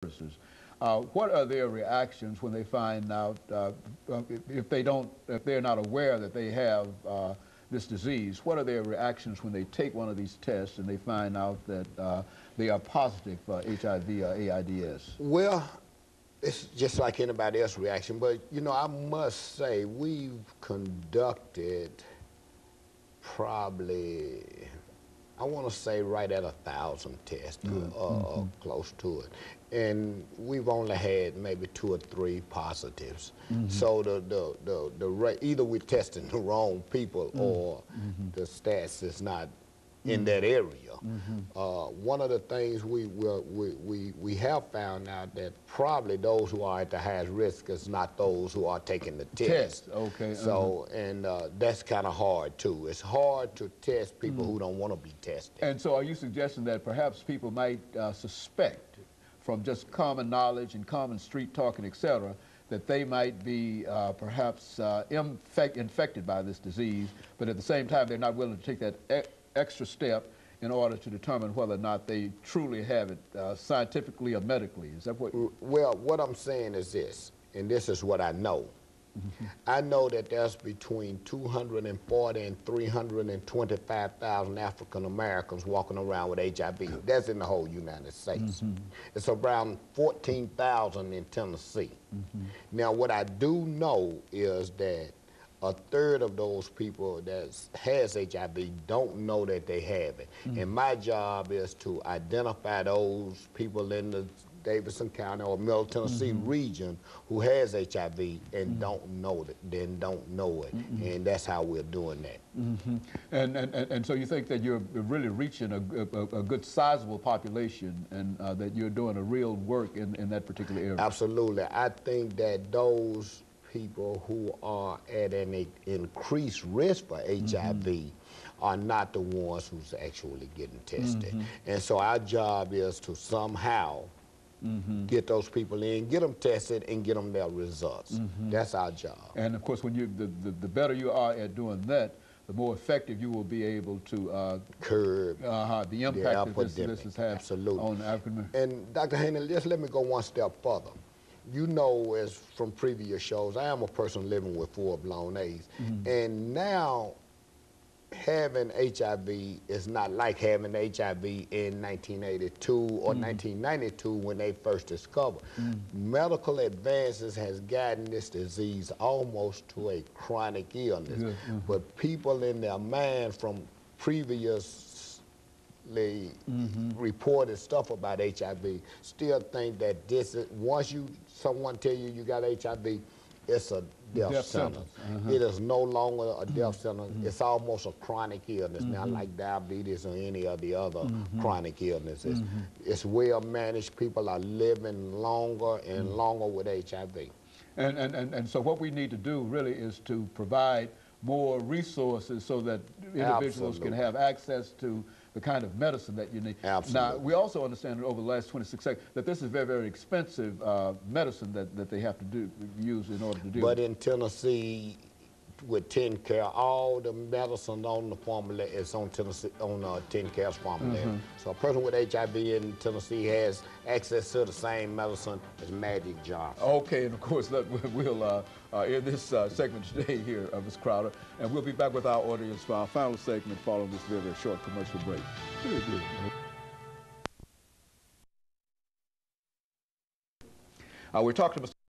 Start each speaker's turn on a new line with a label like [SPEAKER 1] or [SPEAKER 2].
[SPEAKER 1] services. What are their reactions when they find out, if they're not aware that they have this disease? What are their reactions when they take one of these tests and they find out that they are positive for HIV or AIDS?
[SPEAKER 2] Well, it's just like anybody else's reaction, but you know, I must say we've conducted probably, I want to say right at 1,000 tests, close to it. And we've only had maybe 2 or 3 positives. So the rate, either we're testing the wrong people or the stats is not in that area. One of the things we have found out that probably those who are at the highest risk is not those who are taking the test.
[SPEAKER 1] Okay.
[SPEAKER 2] So, and that's kind of hard too. It's hard to test people who don't want to be tested.
[SPEAKER 1] And so are you suggesting that perhaps people might suspect from just common knowledge and common street talking, etc., that they might be perhaps infected by this disease, but at the same time they're not willing to take that extra step in order to determine whether or not they truly have it scientifically or medically? Is that what?
[SPEAKER 2] Well, what I'm saying is this, and this is what I know. I know that there's between 240 and 325,000 African Americans walking around with HIV. That's in the whole United States. It's around 14,000 in Tennessee. Now, what I do know is that 1/3 of those people that has HIV don't know that they have it. And my job is to identify those people in the Davidson County or Middle Tennessee region who has HIV and don't know it, and that's how we're doing that.
[SPEAKER 1] And so you think that you're really reaching a good sizable population, and that you're doing a real work in that particular area?
[SPEAKER 2] Absolutely. I think that those people who are at an increased risk for HIV are not the ones who's actually getting tested. And so our job is to somehow get those people in, get them tested, and get them their results. That's our job.
[SPEAKER 1] And of course, when the better you are at doing that, the more effective you will be able to curb the impact that this has had on African Americans.
[SPEAKER 2] And Dr. Haney, just let me go one step further. You know, as from previous shows, I am a person living with full-blown AIDS, and now having HIV is not like having HIV in 1982 or 1992 when they first discovered. Medical advances has gotten this disease almost to a chronic illness, but people in their mind from previously reported stuff about HIV still think that this is, once someone tell you you got HIV, it's a death sentence. It is no longer a death sentence. It's almost a chronic illness, not like diabetes or any of the other chronic illnesses. It's well managed. People are living longer and longer with HIV.
[SPEAKER 1] And so what we need to do really is to provide more resources so that individuals can have access to the kind of medicine that you need. Now, we also understand that over the last 26 seconds that this is very, very expensive medicine that they have to use in order to do.
[SPEAKER 2] But in Tennessee, with TennCare, all the medicine on the formula is on TennCare's formula. So a person with HIV in Tennessee has access to the same medicine as Magic Johnson.
[SPEAKER 1] Okay, and of course, we'll end this segment today here of Ms. Crowder, and we'll be back with our audience for our final segment following this very, very short commercial break. We're talking to Mr.